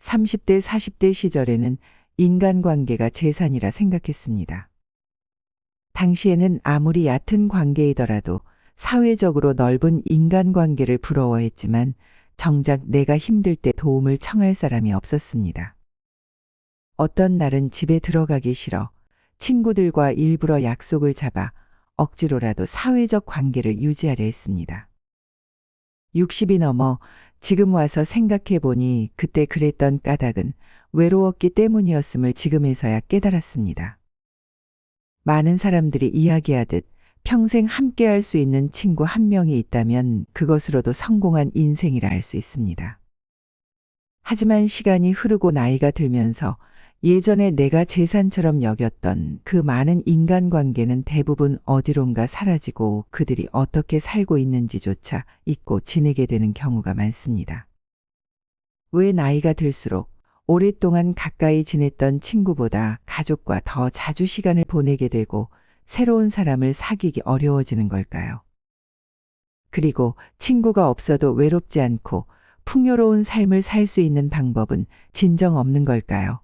30대, 40대 시절에는 인간관계가 재산이라 생각했습니다. 당시에는 아무리 얕은 관계이더라도 사회적으로 넓은 인간관계를 부러워했지만 정작 내가 힘들 때 도움을 청할 사람이 없었습니다. 어떤 날은 집에 들어가기 싫어 친구들과 일부러 약속을 잡아 억지로라도 사회적 관계를 유지하려 했습니다. 60이 넘어 지금 와서 생각해 보니 그때 그랬던 까닭은 외로웠기 때문이었음을 지금에서야 깨달았습니다. 많은 사람들이 이야기하듯 평생 함께할 수 있는 친구 한 명이 있다면 그것으로도 성공한 인생이라 할 수 있습니다. 하지만 시간이 흐르고 나이가 들면서 예전에 내가 재산처럼 여겼던 그 많은 인간관계는 대부분 어디론가 사라지고 그들이 어떻게 살고 있는지조차 잊고 지내게 되는 경우가 많습니다. 왜 나이가 들수록 오랫동안 가까이 지냈던 친구보다 가족과 더 자주 시간을 보내게 되고 새로운 사람을 사귀기 어려워지는 걸까요? 그리고 친구가 없어도 외롭지 않고 풍요로운 삶을 살 수 있는 방법은 진정 없는 걸까요?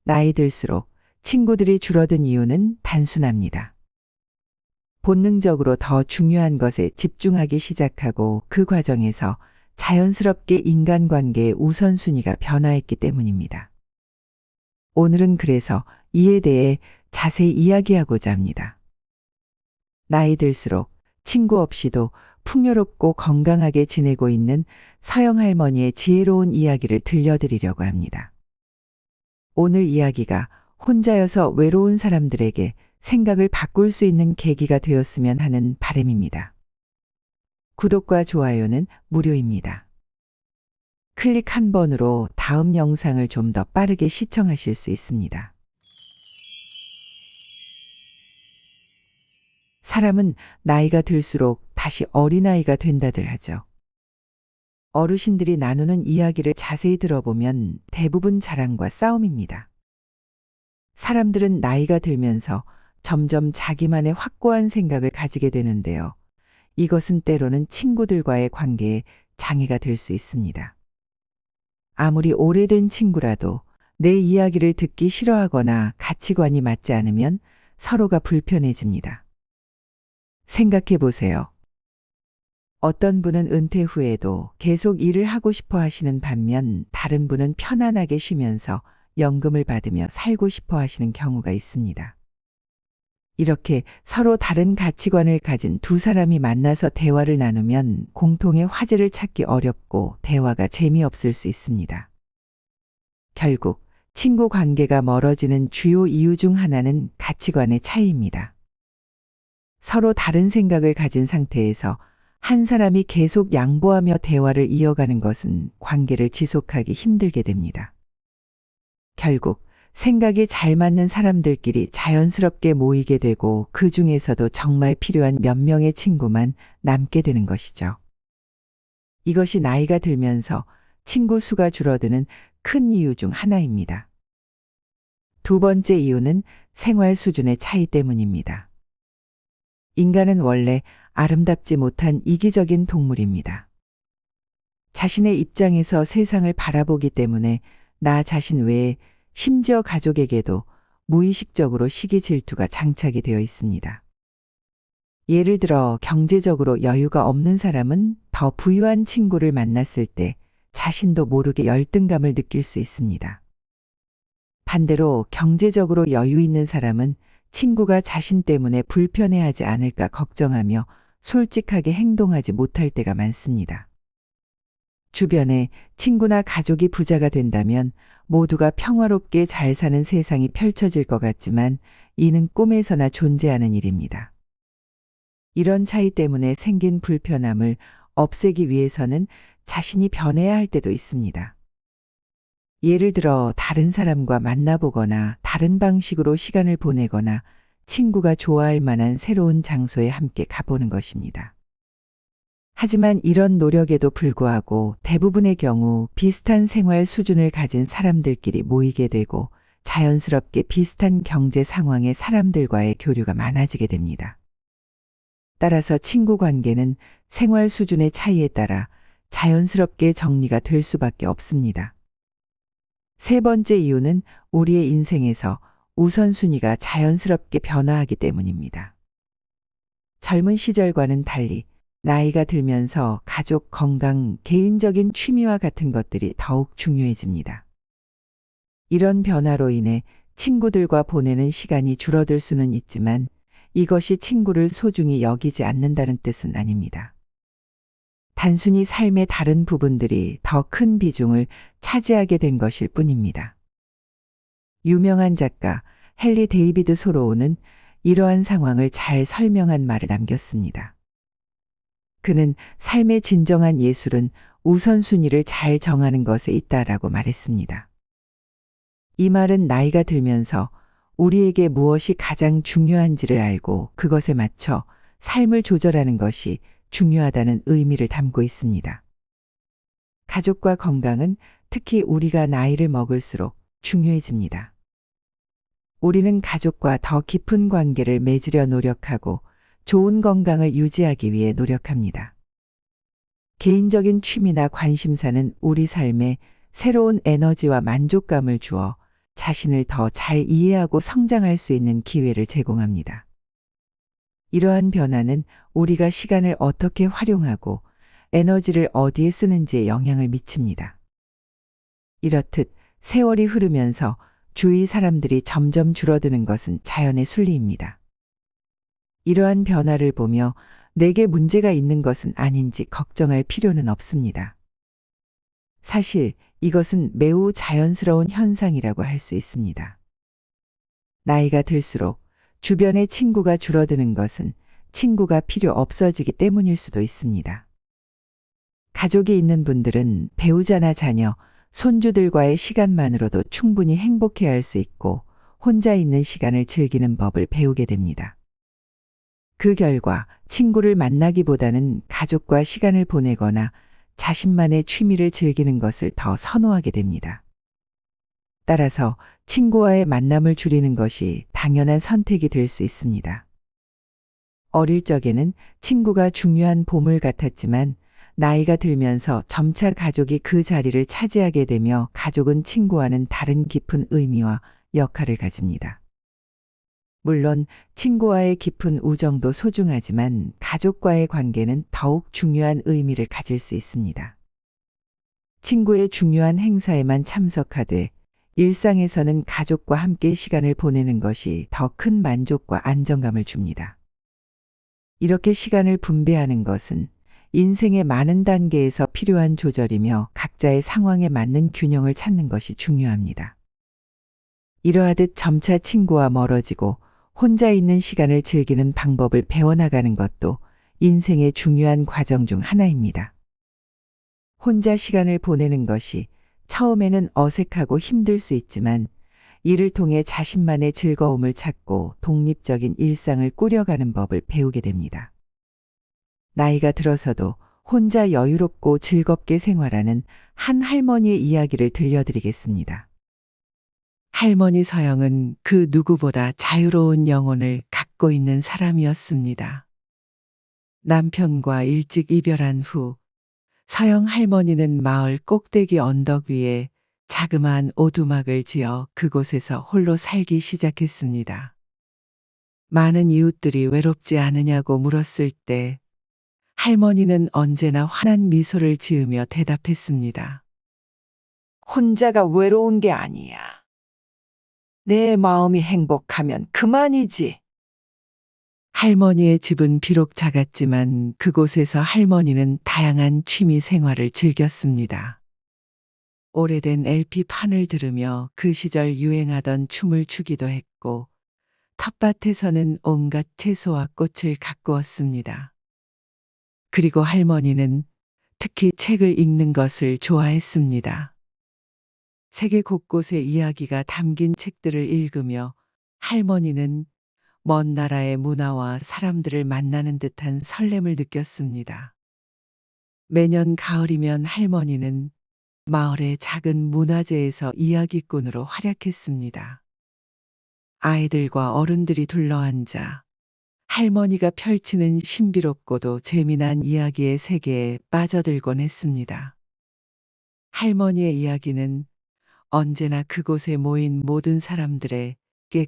나이 들수록 친구들이 줄어든 이유는 단순합니다. 본능적으로 더 중요한 것에 집중하기 시작하고 그 과정에서 자연스럽게 인간관계의 우선순위가 변화했기 때문입니다. 오늘은 그래서 이에 대해 자세히 이야기하고자 합니다. 나이 들수록 친구 없이도 풍요롭고 건강하게 지내고 있는 서영 할머니의 지혜로운 이야기를 들려드리려고 합니다. 오늘 이야기가 혼자여서 외로운 사람들에게 생각을 바꿀 수 있는 계기가 되었으면 하는 바람입니다. 구독과 좋아요는 무료입니다. 클릭 한 번으로 다음 영상을 좀 더 빠르게 시청하실 수 있습니다. 사람은 나이가 들수록 다시 어린아이가 된다들 하죠. 어르신들이 나누는 이야기를 자세히 들어보면 대부분 자랑과 싸움입니다. 사람들은 나이가 들면서 점점 자기만의 확고한 생각을 가지게 되는데요. 이것은 때로는 친구들과의 관계에 장애가 될 수 있습니다. 아무리 오래된 친구라도 내 이야기를 듣기 싫어하거나 가치관이 맞지 않으면 서로가 불편해집니다. 생각해 보세요. 어떤 분은 은퇴 후에도 계속 일을 하고 싶어 하시는 반면 다른 분은 편안하게 쉬면서 연금을 받으며 살고 싶어 하시는 경우가 있습니다. 이렇게 서로 다른 가치관을 가진 두 사람이 만나서 대화를 나누면 공통의 화제를 찾기 어렵고 대화가 재미없을 수 있습니다. 결국 친구 관계가 멀어지는 주요 이유 중 하나는 가치관의 차이입니다. 서로 다른 생각을 가진 상태에서 한 사람이 계속 양보하며 대화를 이어가는 것은 관계를 지속하기 힘들게 됩니다. 결국 생각이 잘 맞는 사람들끼리 자연스럽게 모이게 되고 그 중에서도 정말 필요한 몇 명의 친구만 남게 되는 것이죠. 이것이 나이가 들면서 친구 수가 줄어드는 큰 이유 중 하나입니다. 두 번째 이유는 생활 수준의 차이 때문입니다. 인간은 원래 아름답지 못한 이기적인 동물입니다. 자신의 입장에서 세상을 바라보기 때문에 나 자신 외에 심지어 가족에게도 무의식적으로 시기 질투가 장착이 되어 있습니다. 예를 들어 경제적으로 여유가 없는 사람은 더 부유한 친구를 만났을 때 자신도 모르게 열등감을 느낄 수 있습니다. 반대로 경제적으로 여유 있는 사람은 친구가 자신 때문에 불편해하지 않을까 걱정하며 솔직하게 행동하지 못할 때가 많습니다. 주변에 친구나 가족이 부자가 된다면 모두가 평화롭게 잘 사는 세상이 펼쳐질 것 같지만 이는 꿈에서나 존재하는 일입니다. 이런 차이 때문에 생긴 불편함을 없애기 위해서는 자신이 변해야 할 때도 있습니다. 예를 들어 다른 사람과 만나보거나 다른 방식으로 시간을 보내거나 친구가 좋아할 만한 새로운 장소에 함께 가보는 것입니다. 하지만 이런 노력에도 불구하고 대부분의 경우 비슷한 생활 수준을 가진 사람들끼리 모이게 되고 자연스럽게 비슷한 경제 상황의 사람들과의 교류가 많아지게 됩니다. 따라서 친구 관계는 생활 수준의 차이에 따라 자연스럽게 정리가 될 수밖에 없습니다. 세 번째 이유는 우리의 인생에서 우선순위가 자연스럽게 변화하기 때문입니다. 젊은 시절과는 달리 나이가 들면서 가족 건강, 개인적인 취미와 같은 것들이 더욱 중요해집니다. 이런 변화로 인해 친구들과 보내는 시간이 줄어들 수는 있지만 이것이 친구를 소중히 여기지 않는다는 뜻은 아닙니다. 단순히 삶의 다른 부분들이 더 큰 비중을 차지하게 된 것일 뿐입니다. 유명한 작가 헨리 데이비드 소로우는 이러한 상황을 잘 설명한 말을 남겼습니다. 그는 삶의 진정한 예술은 우선순위를 잘 정하는 것에 있다라고 말했습니다. 이 말은 나이가 들면서 우리에게 무엇이 가장 중요한지를 알고 그것에 맞춰 삶을 조절하는 것이 중요하다는 의미를 담고 있습니다. 가족과 건강은 특히 우리가 나이를 먹을수록 중요해집니다. 우리는 가족과 더 깊은 관계를 맺으려 노력하고 좋은 건강을 유지하기 위해 노력합니다. 개인적인 취미나 관심사는 우리 삶에 새로운 에너지와 만족감을 주어 자신을 더 잘 이해하고 성장할 수 있는 기회를 제공합니다. 이러한 변화는 우리가 시간을 어떻게 활용하고 에너지를 어디에 쓰는지에 영향을 미칩니다. 이렇듯 세월이 흐르면서 주위 사람들이 점점 줄어드는 것은 자연의 순리입니다. 이러한 변화를 보며 내게 문제가 있는 것은 아닌지 걱정할 필요는 없습니다. 사실 이것은 매우 자연스러운 현상이라고 할 수 있습니다. 나이가 들수록 주변의 친구가 줄어드는 것은 친구가 필요 없어지기 때문일 수도 있습니다. 가족이 있는 분들은 배우자나 자녀, 손주들과의 시간만으로도 충분히 행복해할 수 있고 혼자 있는 시간을 즐기는 법을 배우게 됩니다. 그 결과 친구를 만나기보다는 가족과 시간을 보내거나 자신만의 취미를 즐기는 것을 더 선호하게 됩니다. 따라서 친구와의 만남을 줄이는 것이 당연한 선택이 될 수 있습니다. 어릴 적에는 친구가 중요한 보물 같았지만 나이가 들면서 점차 가족이 그 자리를 차지하게 되며 가족은 친구와는 다른 깊은 의미와 역할을 가집니다. 물론 친구와의 깊은 우정도 소중하지만 가족과의 관계는 더욱 중요한 의미를 가질 수 있습니다. 친구의 중요한 행사에만 참석하되 일상에서는 가족과 함께 시간을 보내는 것이 더 큰 만족과 안정감을 줍니다. 이렇게 시간을 분배하는 것은 인생의 많은 단계에서 필요한 조절이며 각자의 상황에 맞는 균형을 찾는 것이 중요합니다. 이러하듯 점차 친구와 멀어지고 혼자 있는 시간을 즐기는 방법을 배워나가는 것도 인생의 중요한 과정 중 하나입니다. 혼자 시간을 보내는 것이 처음에는 어색하고 힘들 수 있지만 이를 통해 자신만의 즐거움을 찾고 독립적인 일상을 꾸려가는 법을 배우게 됩니다. 나이가 들어서도 혼자 여유롭고 즐겁게 생활하는 한 할머니의 이야기를 들려드리겠습니다. 할머니 서영은 그 누구보다 자유로운 영혼을 갖고 있는 사람이었습니다. 남편과 일찍 이별한 후 서영 할머니는 마을 꼭대기 언덕 위에 자그마한 오두막을 지어 그곳에서 홀로 살기 시작했습니다. 많은 이웃들이 외롭지 않으냐고 물었을 때 할머니는 언제나 환한 미소를 지으며 대답했습니다. 혼자가 외로운 게 아니야. 내 마음이 행복하면 그만이지. 할머니의 집은 비록 작았지만 그곳에서 할머니는 다양한 취미 생활을 즐겼습니다. 오래된 LP판을 들으며 그 시절 유행하던 춤을 추기도 했고 텃밭에서는 온갖 채소와 꽃을 가꾸었습니다. 그리고 할머니는 특히 책을 읽는 것을 좋아했습니다. 세계 곳곳의 이야기가 담긴 책들을 읽으며 할머니는 먼 나라의 문화와 사람들을 만나는 듯한 설렘을 느꼈습니다. 매년 가을이면 할머니는 마을의 작은 문화재에서 이야기꾼으로 활약했습니다. 아이들과 어른들이 둘러앉아 할머니가 펼치는 신비롭고도 재미난 이야기의 세계에 빠져들곤 했습니다. 할머니의 이야기는 언제나 그곳에 모인 모든 사람들에게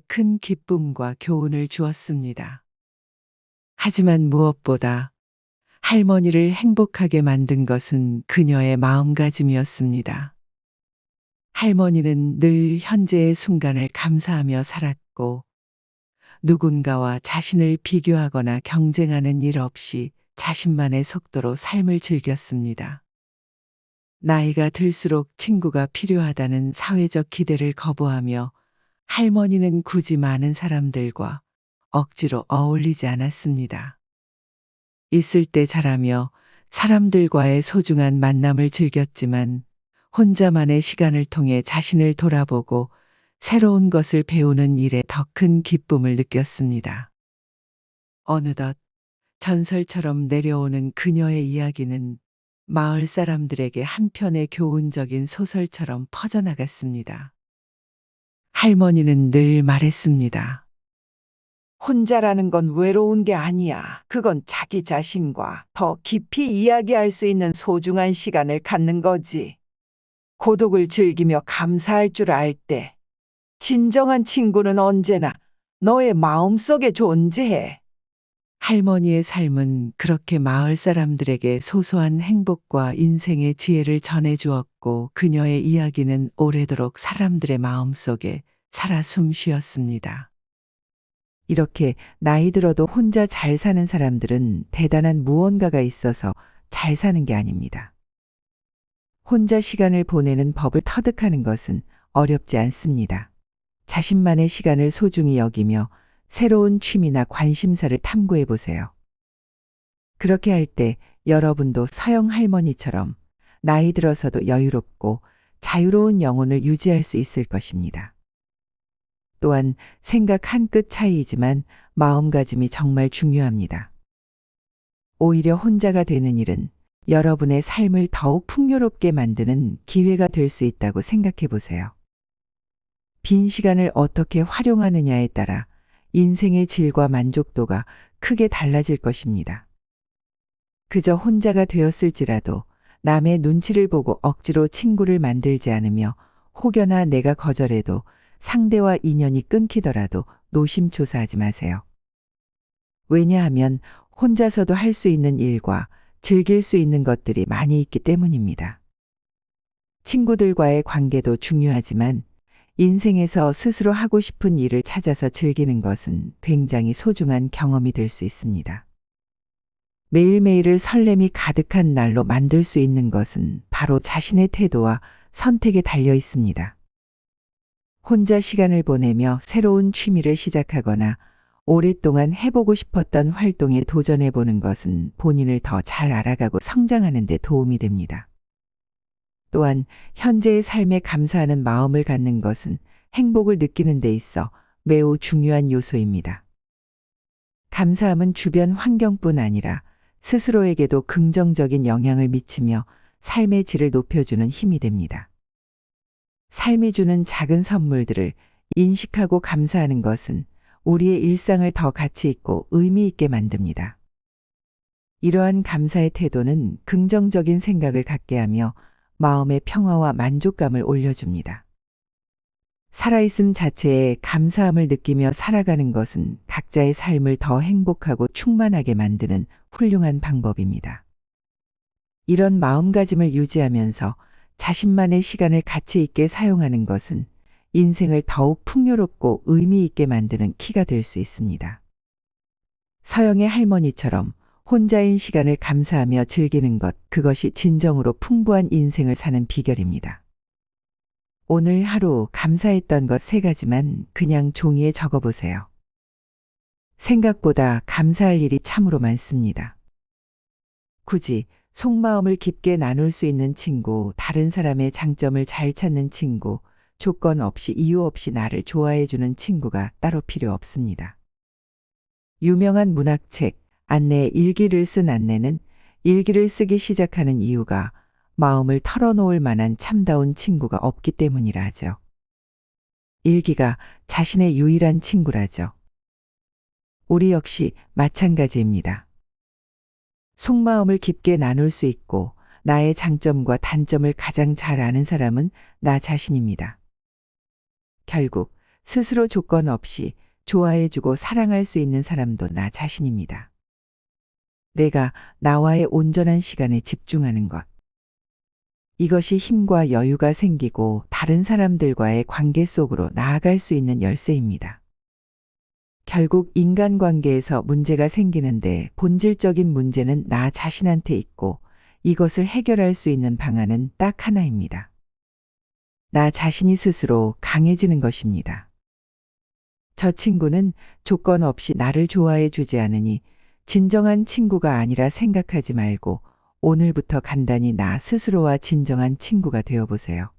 큰 기쁨과 교훈을 주었습니다. 하지만 무엇보다 할머니를 행복하게 만든 것은 그녀의 마음가짐이었습니다. 할머니는 늘 현재의 순간을 감사하며 살았고, 누군가와 자신을 비교하거나 경쟁하는 일 없이 자신만의 속도로 삶을 즐겼습니다. 나이가 들수록 친구가 필요하다는 사회적 기대를 거부하며 할머니는 굳이 많은 사람들과 억지로 어울리지 않았습니다. 있을 때 잘하며 사람들과의 소중한 만남을 즐겼지만 혼자만의 시간을 통해 자신을 돌아보고 새로운 것을 배우는 일에 더 큰 기쁨을 느꼈습니다. 어느덧 전설처럼 내려오는 그녀의 이야기는 마을 사람들에게 한편의 교훈적인 소설처럼 퍼져나갔습니다. 할머니는 늘 말했습니다. 혼자라는 건 외로운 게 아니야. 그건 자기 자신과 더 깊이 이야기할 수 있는 소중한 시간을 갖는 거지. 고독을 즐기며 감사할 줄 알 때, 진정한 친구는 언제나 너의 마음속에 존재해. 할머니의 삶은 그렇게 마을 사람들에게 소소한 행복과 인생의 지혜를 전해주었고, 그녀의 이야기는 오래도록 사람들의 마음속에 살아 숨쉬었습니다. 이렇게 나이 들어도 혼자 잘 사는 사람들은 대단한 무언가가 있어서 잘 사는 게 아닙니다. 혼자 시간을 보내는 법을 터득하는 것은 어렵지 않습니다. 자신만의 시간을 소중히 여기며 새로운 취미나 관심사를 탐구해 보세요. 그렇게 할 때 여러분도 서영 할머니처럼 나이 들어서도 여유롭고 자유로운 영혼을 유지할 수 있을 것입니다. 또한 생각 한 끗 차이이지만 마음가짐이 정말 중요합니다. 오히려 혼자가 되는 일은 여러분의 삶을 더욱 풍요롭게 만드는 기회가 될 수 있다고 생각해 보세요. 빈 시간을 어떻게 활용하느냐에 따라 인생의 질과 만족도가 크게 달라질 것입니다. 그저 혼자가 되었을지라도 남의 눈치를 보고 억지로 친구를 만들지 않으며 혹여나 내가 거절해도 상대와 인연이 끊기더라도 노심초사하지 마세요. 왜냐하면 혼자서도 할 수 있는 일과 즐길 수 있는 것들이 많이 있기 때문입니다. 친구들과의 관계도 중요하지만 인생에서 스스로 하고 싶은 일을 찾아서 즐기는 것은 굉장히 소중한 경험이 될 수 있습니다. 매일매일을 설렘이 가득한 날로 만들 수 있는 것은 바로 자신의 태도와 선택에 달려 있습니다. 혼자 시간을 보내며 새로운 취미를 시작하거나 오랫동안 해보고 싶었던 활동에 도전해 보는 것은 본인을 더 잘 알아가고 성장하는 데 도움이 됩니다. 또한 현재의 삶에 감사하는 마음을 갖는 것은 행복을 느끼는 데 있어 매우 중요한 요소입니다. 감사함은 주변 환경뿐 아니라 스스로에게도 긍정적인 영향을 미치며 삶의 질을 높여주는 힘이 됩니다. 삶이 주는 작은 선물들을 인식하고 감사하는 것은 우리의 일상을 더 가치 있고 의미 있게 만듭니다. 이러한 감사의 태도는 긍정적인 생각을 갖게 하며 마음의 평화와 만족감을 올려줍니다. 살아있음 자체에 감사함을 느끼며 살아가는 것은 각자의 삶을 더 행복하고 충만하게 만드는 훌륭한 방법입니다. 이런 마음가짐을 유지하면서 자신만의 시간을 가치 있게 사용하는 것은 인생을 더욱 풍요롭고 의미 있게 만드는 키가 될 수 있습니다. 서영의 할머니처럼 혼자인 시간을 감사하며 즐기는 것, 그것이 진정으로 풍부한 인생을 사는 비결입니다. 오늘 하루 감사했던 것 3가지만 그냥 종이에 적어보세요. 생각보다 감사할 일이 참으로 많습니다. 굳이 속마음을 깊게 나눌 수 있는 친구, 다른 사람의 장점을 잘 찾는 친구, 조건 없이 이유 없이 나를 좋아해주는 친구가 따로 필요 없습니다. 유명한 문학책 안내의 일기를 쓴 안내는 일기를 쓰기 시작하는 이유가 마음을 털어놓을 만한 참다운 친구가 없기 때문이라 하죠. 일기가 자신의 유일한 친구라죠. 우리 역시 마찬가지입니다. 속마음을 깊게 나눌 수 있고 나의 장점과 단점을 가장 잘 아는 사람은 나 자신입니다. 결국 스스로 조건 없이 좋아해주고 사랑할 수 있는 사람도 나 자신입니다. 내가 나와의 온전한 시간에 집중하는 것. 이것이 힘과 여유가 생기고 다른 사람들과의 관계 속으로 나아갈 수 있는 열쇠입니다. 결국 인간관계에서 문제가 생기는데 본질적인 문제는 나 자신한테 있고 이것을 해결할 수 있는 방안은 딱 하나입니다. 나 자신이 스스로 강해지는 것입니다. 저 친구는 조건 없이 나를 좋아해 주지 않으니 진정한 친구가 아니라 생각하지 말고 오늘부터 간단히 나 스스로와 진정한 친구가 되어 보세요.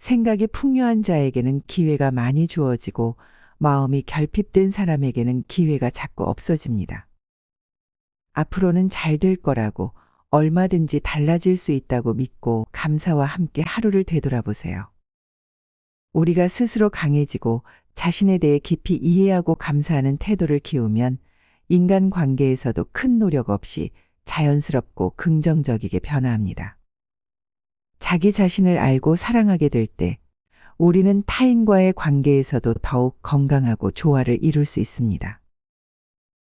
생각이 풍요한 자에게는 기회가 많이 주어지고 마음이 결핍된 사람에게는 기회가 자꾸 없어집니다. 앞으로는 잘 될 거라고 얼마든지 달라질 수 있다고 믿고 감사와 함께 하루를 되돌아보세요. 우리가 스스로 강해지고 자신에 대해 깊이 이해하고 감사하는 태도를 키우면 인간관계에서도 큰 노력 없이 자연스럽고 긍정적이게 변화합니다. 자기 자신을 알고 사랑하게 될 때 우리는 타인과의 관계에서도 더욱 건강하고 조화를 이룰 수 있습니다.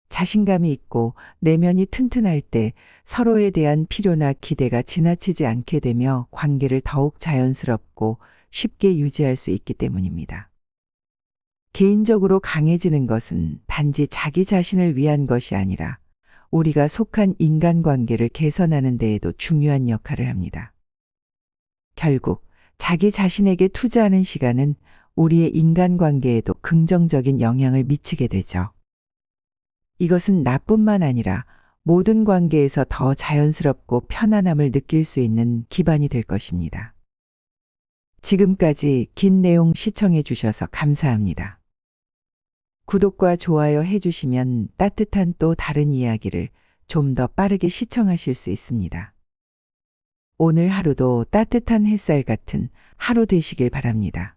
자신감이 있고 내면이 튼튼할 때 서로에 대한 필요나 기대가 지나치지 않게 되며 관계를 더욱 자연스럽고 쉽게 유지할 수 있기 때문입니다. 개인적으로 강해지는 것은 단지 자기 자신을 위한 것이 아니라 우리가 속한 인간관계를 개선하는 데에도 중요한 역할을 합니다. 결국 자기 자신에게 투자하는 시간은 우리의 인간관계에도 긍정적인 영향을 미치게 되죠. 이것은 나뿐만 아니라 모든 관계에서 더 자연스럽고 편안함을 느낄 수 있는 기반이 될 것입니다. 지금까지 긴 내용 시청해 주셔서 감사합니다. 구독과 좋아요 해주시면 따뜻한 또 다른 이야기를 좀 더 빠르게 시청하실 수 있습니다. 오늘 하루도 따뜻한 햇살 같은 하루 되시길 바랍니다.